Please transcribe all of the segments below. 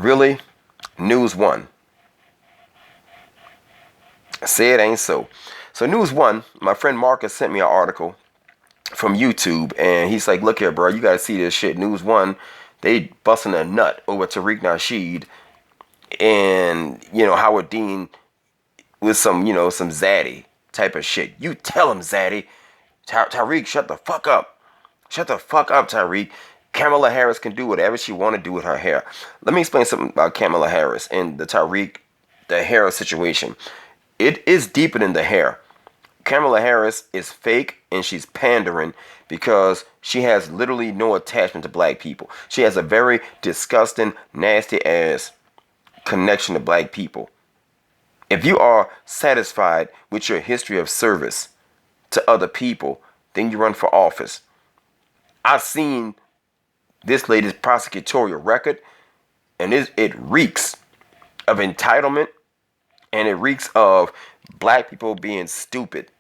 Really? News One. Say it ain't so. So News One, my friend Marcus sent me an article from YouTube, and he's like, "Look here, bro, you gotta see this shit." News One, they busting a nut over Tariq Nasheed and Howard Dean with some zaddy type of shit. You tell him, zaddy. Tariq, shut the fuck up. Shut the fuck up, Tariq. Kamala Harris can do whatever she want to do with her hair. Let me explain something about Kamala Harris and the hair situation. It is deeper than the hair. Kamala Harris is fake and she's pandering because she has literally no attachment to black people. She has a very disgusting, nasty ass connection to black people. If you are satisfied with your history of service to other people, then you run for office. I've seen this lady's prosecutorial record, and it reeks of entitlement, and it reeks of black people being stupid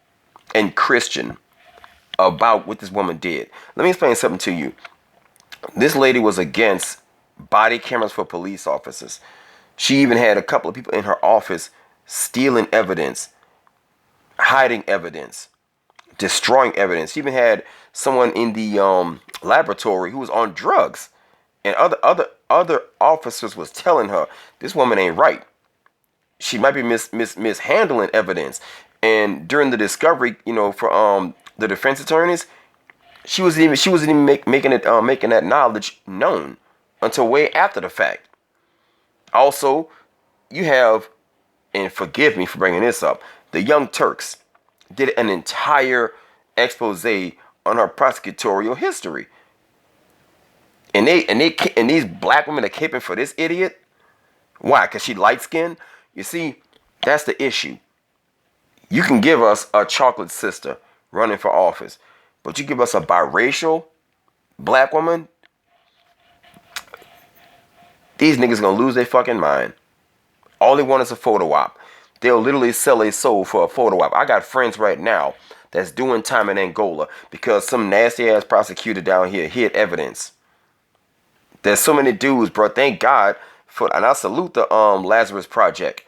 and Christian about what this woman did. Let me explain something to you. This lady was against body cameras for police officers. She even had a couple of people in her office stealing evidence, hiding evidence, destroying evidence. She even had someone in the laboratory who was on drugs, and other officers was telling her this woman ain't right. She might be mishandling evidence. And during the discovery, for the defense attorneys, she wasn't even making that knowledge known until way after the fact. Also, you have, and forgive me for bringing this up, the Young Turks did an entire expose on her prosecutorial history. And these black women are caping for this idiot. Why? Because she light skinned? You see, that's the issue. You can give us a chocolate sister running for office, but you give us a biracial black woman, these niggas gonna lose their fucking mind. All they want is a photo op. They'll literally sell a soul for a photo op. I got friends right now that's doing time in Angola because some nasty ass prosecutor down here hid evidence. There's so many dudes, bro. Thank God and I salute the Lazarus Project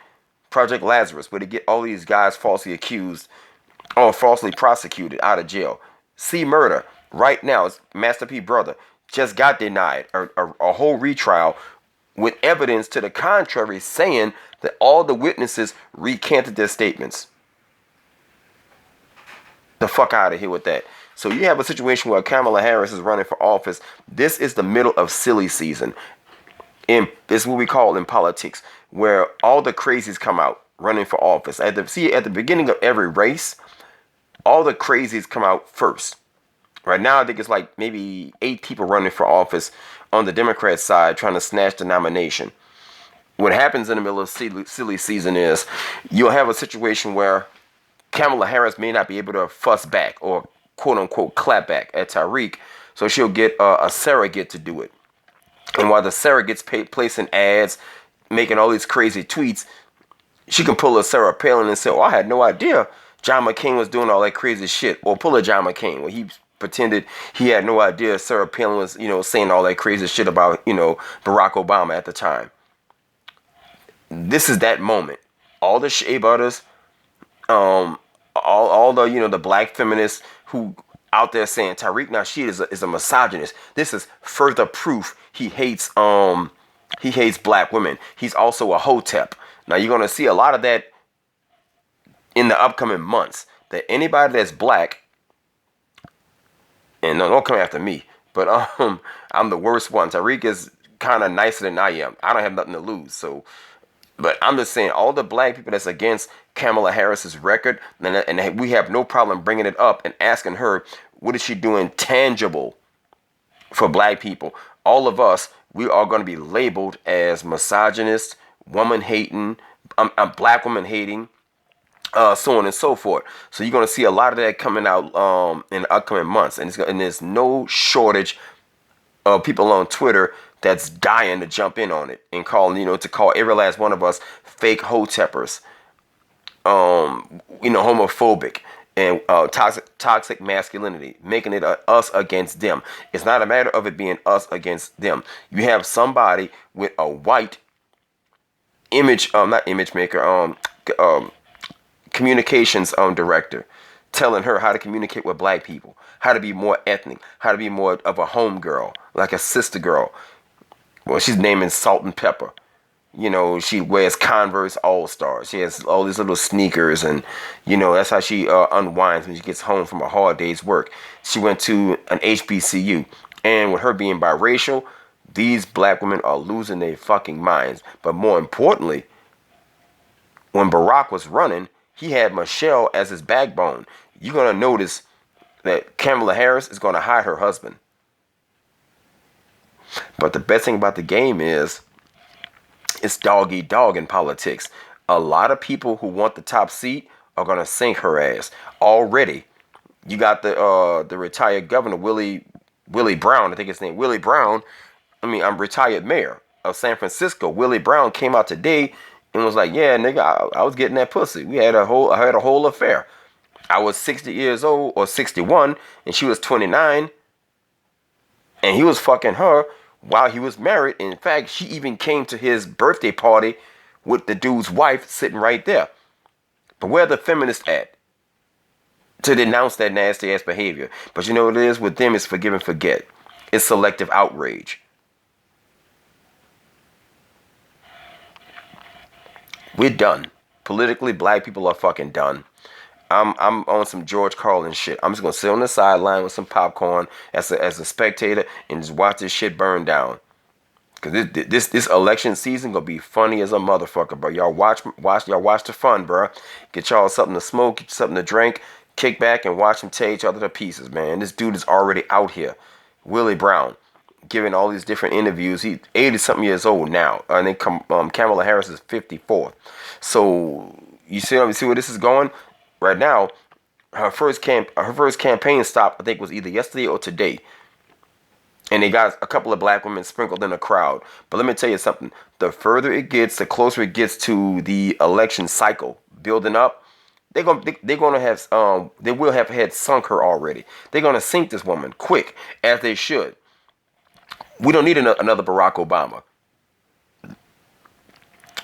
Lazarus, where they get all these guys falsely accused or falsely prosecuted out of jail. See murder right now. It's Master P brother just got denied a whole retrial with evidence to the contrary, saying that all the witnesses recanted their statements. The fuck out of here with that. So you have a situation where Kamala Harris is running for office. This is the middle of silly season. And this is what we call in politics, where all the crazies come out running for office. At the beginning of every race, all the crazies come out first. Right now, I think it's like maybe 8 people running for office on the Democrat side trying to snatch the nomination. What happens in the middle of silly season is you'll have a situation where Kamala Harris may not be able to fuss back or quote unquote clap back at Tariq, so she'll get a surrogate to do it. And while the surrogate's placing ads, making all these crazy tweets, she can pull a Sarah Palin and say, "Oh, I had no idea John McCain was doing all that crazy shit." Or pull a John McCain where he pretended he had no idea Sarah Palin was, saying all that crazy shit about, Barack Obama at the time. This is that moment. All the shea butters, all the, the black feminists who out there saying Tariq Nasheed is a misogynist. This is further proof he hates black women. He's also a hotep. Now you're gonna see a lot of that in the upcoming months. That anybody that's black, and don't come after me, but I'm the worst one. Tariq is kind of nicer than I am. I don't have nothing to lose, so. But I'm just saying, all the black people that's against Kamala Harris's record, and we have no problem bringing it up and asking her, what is she doing tangible for black people? All of us, we are going to be labeled as misogynist, woman-hating, black woman-hating, so on and so forth. So you're going to see a lot of that coming out in the upcoming months. And there's no shortage of people on Twitter that's dying to jump in on it and to call every last one of us fake hoteppers, homophobic and toxic masculinity, making it us against them. It's not a matter of it being us against them. You have somebody with a white not image maker, communications director, telling her how to communicate with black people, how to be more ethnic, how to be more of a home girl, like a sister girl. Well, she's naming Salt and Pepper. You know, she wears Converse All Stars. She has all these little sneakers, and you know that's how she unwinds when she gets home from a hard day's work. She went to an HBCU, and with her being biracial, these black women are losing their fucking minds. But more importantly, when Barack was running, he had Michelle as his backbone. You're gonna notice that Kamala Harris is gonna hide her husband. But the best thing about the game is it's dog eat dog in politics. A lot of people who want the top seat are gonna sink her ass. Already, you got the retired governor Willie Brown. I think his name Willie Brown. I'm retired mayor of San Francisco. Willie Brown came out today and was like, "Yeah, nigga, I was getting that pussy. I had a whole affair. I was 60 years old or 61, and she was 29, and he was fucking her while he was married. In fact, she even came to his birthday party with the dude's wife sitting right there. But where are the feminists at to denounce that nasty ass behavior? But you know what it is? With them, it's forgive and forget. It's selective outrage. We're done. Politically, black people are fucking done. I'm on some George Carlin shit. I'm just gonna sit on the sideline with some popcorn as a spectator and just watch this shit burn down. Cause this election season gonna be funny as a motherfucker, bro. Y'all watch the fun, bro. Get y'all something to smoke, get something to drink, kick back and watch them tear each other to pieces, man. This dude is already out here, Willie Brown, giving all these different interviews. He's 80 something years old now. I think Kamala Harris is 54. So you see where this is going right now. Her first campaign stop, I think, was either yesterday or today. And they got a couple of black women sprinkled in the crowd. But let me tell you something. The further it gets, the closer it gets to the election cycle building up, they will have had sunk her already. They're gonna sink this woman quick, as they should. We don't need another Barack Obama.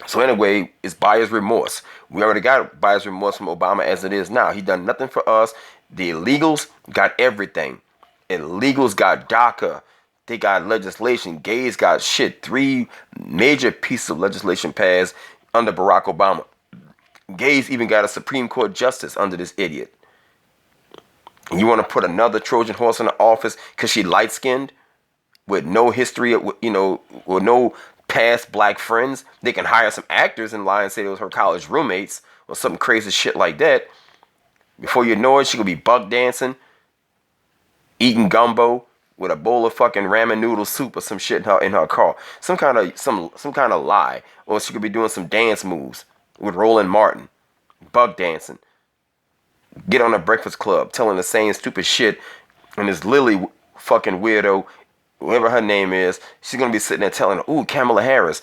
So anyway, it's buyer's remorse. We already got buyer's remorse from Obama as it is now. He done nothing for us. The illegals got everything. Illegals got DACA. They got legislation. Gays got shit. 3 major pieces of legislation passed under Barack Obama. Gays even got a Supreme Court justice under this idiot. And you want to put another Trojan horse in the office because she light-skinned with no history, with no past black friends? They can hire some actors and lie and say it was her college roommates or some crazy shit like that. Before you know it, she could be buck dancing, eating gumbo with a bowl of fucking ramen noodle soup or some shit in her car. Some kind of lie. Or she could be doing some dance moves with Roland Martin, buck dancing. Get on a Breakfast Club telling the same stupid shit, and this Lily fucking weirdo, whatever her name is, she's gonna be sitting there telling her, "Ooh, Kamala Harris,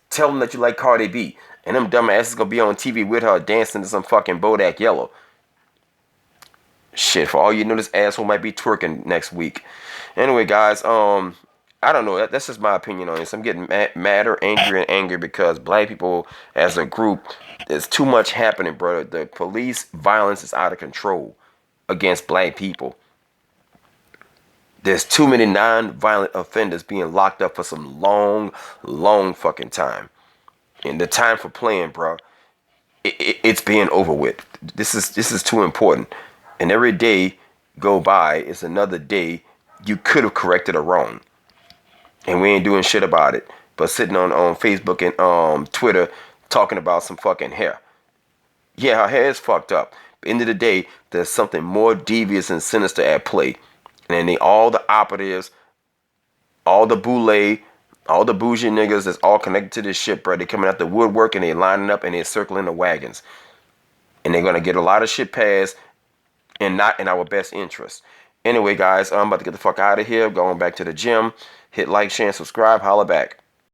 tell them that you like Cardi B," and them dumbasses gonna be on TV with her dancing to some fucking Bodak Yellow. Shit, for all you know, this asshole might be twerking next week. Anyway, guys, I don't know. That's just my opinion on this. I'm getting madder, angry because black people as a group, there's too much happening, brother. The police violence is out of control against black people. There's too many non-violent offenders being locked up for some long fucking time. And the time for playing, bro, it's being over with. This is too important. And every day go by, it's another day you could have corrected a wrong. And we ain't doing shit about it. But sitting on Facebook and Twitter talking about some fucking hair. Yeah, her hair is fucked up. But at the end of the day, there's something more devious and sinister at play. And all the operatives, all the boule, all the bougie niggas that's all connected to this shit, bro. They coming out the woodwork and they lining up and they circling the wagons. And they're going to get a lot of shit passed and not in our best interest. Anyway, guys, I'm about to get the fuck out of here. Going back to the gym. Hit like, share, and subscribe. Holla back.